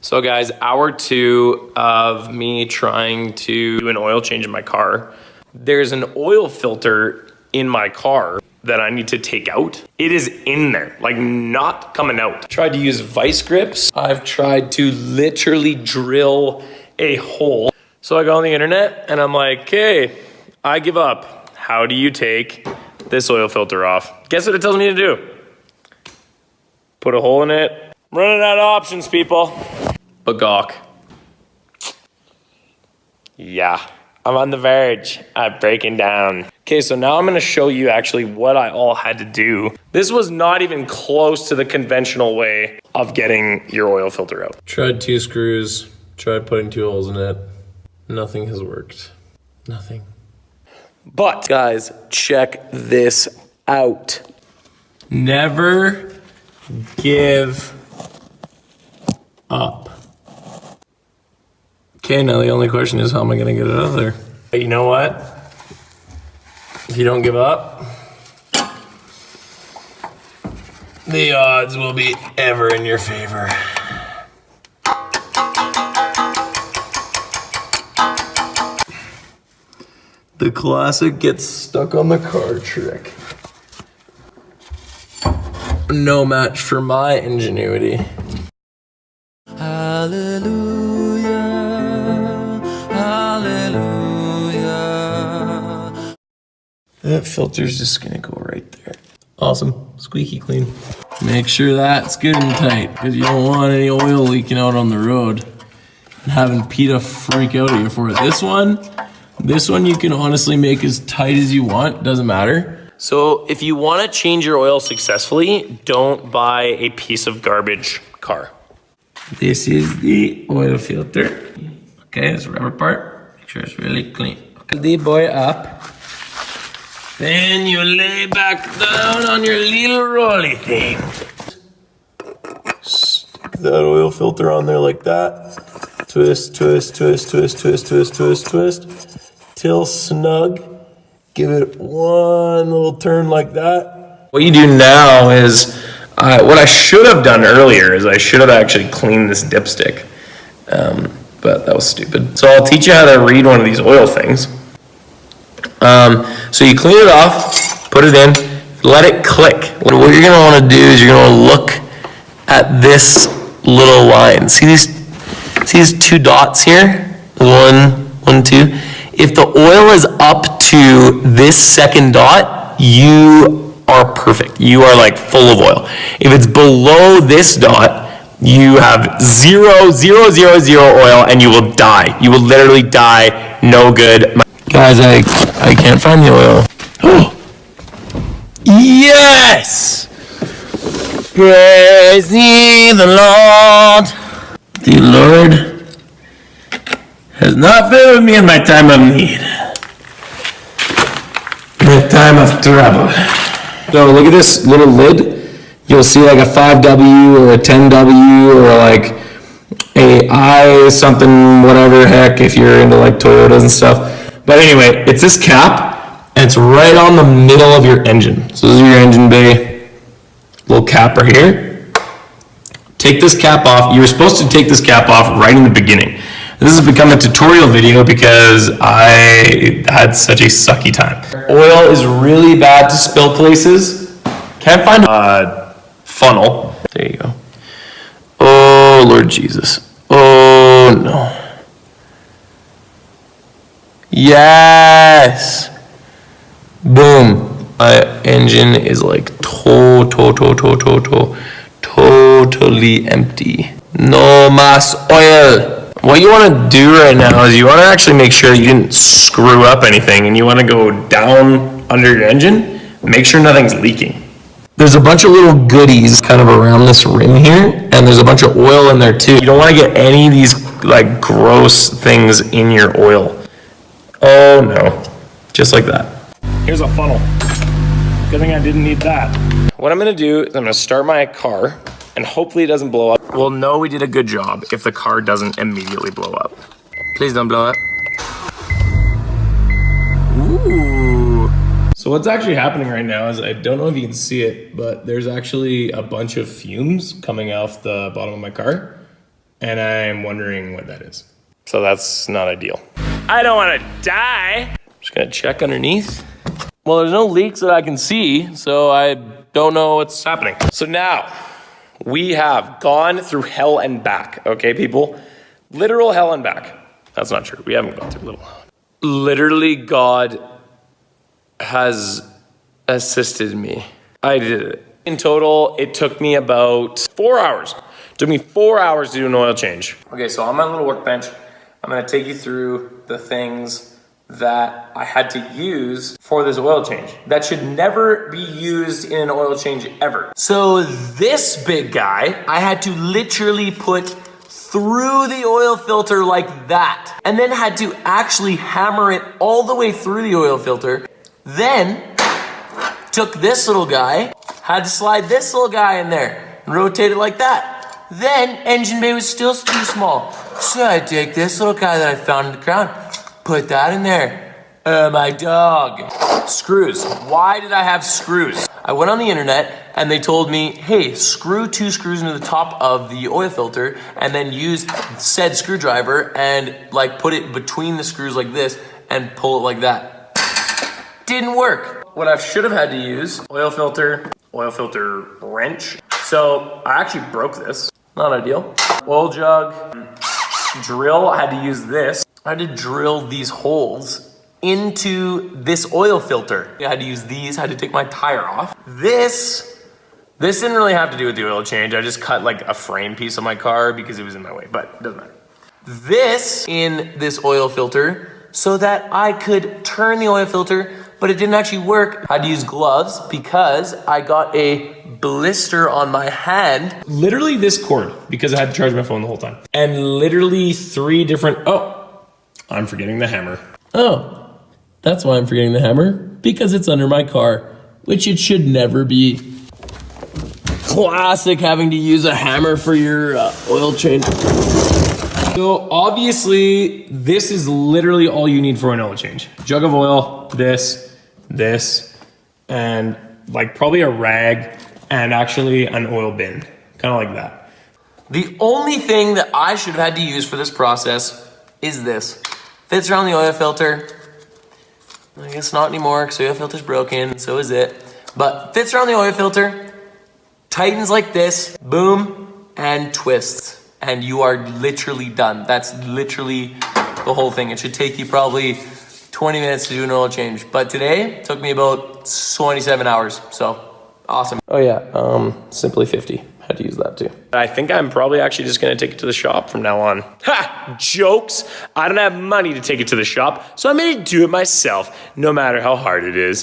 So guys, hour 2 of me trying to do an oil change in my car. There's an oil filter in my car that I need to take out. It is in there, like not coming out. Tried to use vice grips. I've tried to literally drill a hole. So I go on the internet and I'm like, okay, I give up. How do you take this oil filter off? Guess what it tells me to do? Put a hole in it. Running out of options, people. Bagok. Yeah, I'm on the verge of breaking down. Okay, so now I'm gonna show you actually what I all had to do. This was not even close to the conventional way of getting your oil filter out. Tried 2 screws, tried putting 2 holes in it. Nothing has worked. Nothing. But guys, check this out. Never give up. Okay, now the only question is, how am I gonna get it out of there? But you know what? If you don't give up, the odds will be ever in your favor. The classic gets stuck on the car trick. No match for my ingenuity. Hallelujah, hallelujah. That filter's just gonna go right there. Awesome, squeaky clean. Make sure that's good and tight, because you don't want any oil leaking out on the road and having PETA freak out at you for it. This one you can honestly make as tight as you want, doesn't matter. So if you wanna change your oil successfully, don't buy a piece of garbage car. This is the oil filter. Okay, this rubber part, make sure it's really clean. Okay. The boy up. Then you lay back down on your little rolly thing. Stick that oil filter on there like that. Twist, twist, twist, twist, twist, twist, twist, twist. Till snug. Give it one little turn like that. What you do now is, what I should have done earlier is I should have actually cleaned this dipstick, but that was stupid. So I'll teach you how to read one of these oil things. So you clean it off, put it in, let it click. What you're gonna wanna do is you're gonna look at this little line. See these 2 dots here? 1, 2. If the oil is up to this second dot, you are perfect. You are like full of oil. If it's below this dot, you have 0, 0, 0, 0 oil and you will die. You will literally die, no good. Guys, I can't find the oil. Yes! Praise ye the Lord. The Lord has not failed me in my time of need. My time of trouble. So look at this little lid. You'll see like a 5W or a 10W or like a I something, whatever heck, if you're into like Toyotas and stuff. But anyway, it's this cap, and it's right on the middle of your engine. So this is your engine bay, little cap right here. Take this cap off. You were supposed to take this cap off right in the beginning. This has become a tutorial video because I had such a sucky time. Oil is really bad to spill places. Can't find a funnel. There you go. Oh, Lord Jesus. Oh, no. Yes. Boom. My engine is like totally empty. No más oil. What you want to do right now is you want to actually make sure you didn't screw up anything, and you want to go down under your engine, make sure nothing's leaking. There's a bunch of little goodies kind of around this rim here, and there's a bunch of oil in there too. You don't want to get any of these like gross things in your oil. Oh no, just like that. Here's a funnel. Good thing I didn't need that. What I'm gonna do is I'm gonna start my car and hopefully it doesn't blow up. We'll know we did a good job if the car doesn't immediately blow up. Please don't blow up. Ooh. So what's actually happening right now is, I don't know if you can see it, but there's actually a bunch of fumes coming off the bottom of my car. and I'm wondering what that is. So that's not ideal. I don't want to die. Just gonna check underneath. Well, there's no leaks that I can see, so I don't know what's happening. So now, we have gone through hell and back, okay, people? Literal hell and back. That's not true. We haven't gone through little hell. Literally, God has assisted me. I did it. In total, it took me about 4 hours. It took me 4 hours to do an oil change. Okay, so on my little workbench, I'm gonna take you through the things that I had to use for this oil change that should never be used in an oil change ever. So this big guy, I had to literally put through the oil filter like that, and then had to actually hammer it all the way through the oil filter. Then took this little guy, had to slide this little guy in there and rotate it like that. Then engine bay was still too small. So I take this little guy that I found in the ground, put that in there. My dog. Screws. Why did I have screws? I went on the internet and they told me, hey, screw 2 screws into the top of the oil filter and then use said screwdriver and like put it between the screws like this and pull it like that. Didn't work. What I should have had to use, oil filter wrench. So I actually broke this. Not ideal. Oil jug, drill, I had to use this. I had to drill these holes into this oil filter. I had to use these, I had to take my tire off. This didn't really have to do with the oil change. I just cut like a frame piece of my car because it was in my way, but it doesn't matter. This in this oil filter so that I could turn the oil filter, but it didn't actually work. I had to use gloves because I got a blister on my hand. Literally this cord, because I had to charge my phone the whole time. And literally 3 different, I'm forgetting the hammer. Oh, that's why I'm forgetting the hammer, because it's under my car, which it should never be. Classic having to use a hammer for your oil change. So obviously, this is literally all you need for an oil change. Jug of oil, this, and like probably a rag and actually an oil bin, kind of like that. The only thing that I should have had to use for this process is this. Fits around the oil filter. I guess not anymore because the oil filter's broken, so is it. But fits around the oil filter, tightens like this, boom, and twists. And you are literally done. That's literally the whole thing. It should take you probably 20 minutes to do an oil change. But today, it took me about 27 hours, so awesome. Oh yeah, Simply 50. Had to use that too. I think I'm probably actually just gonna take it to the shop from now on. Ha! Jokes! I don't have money to take it to the shop, so I'm gonna do it myself, no matter how hard it is.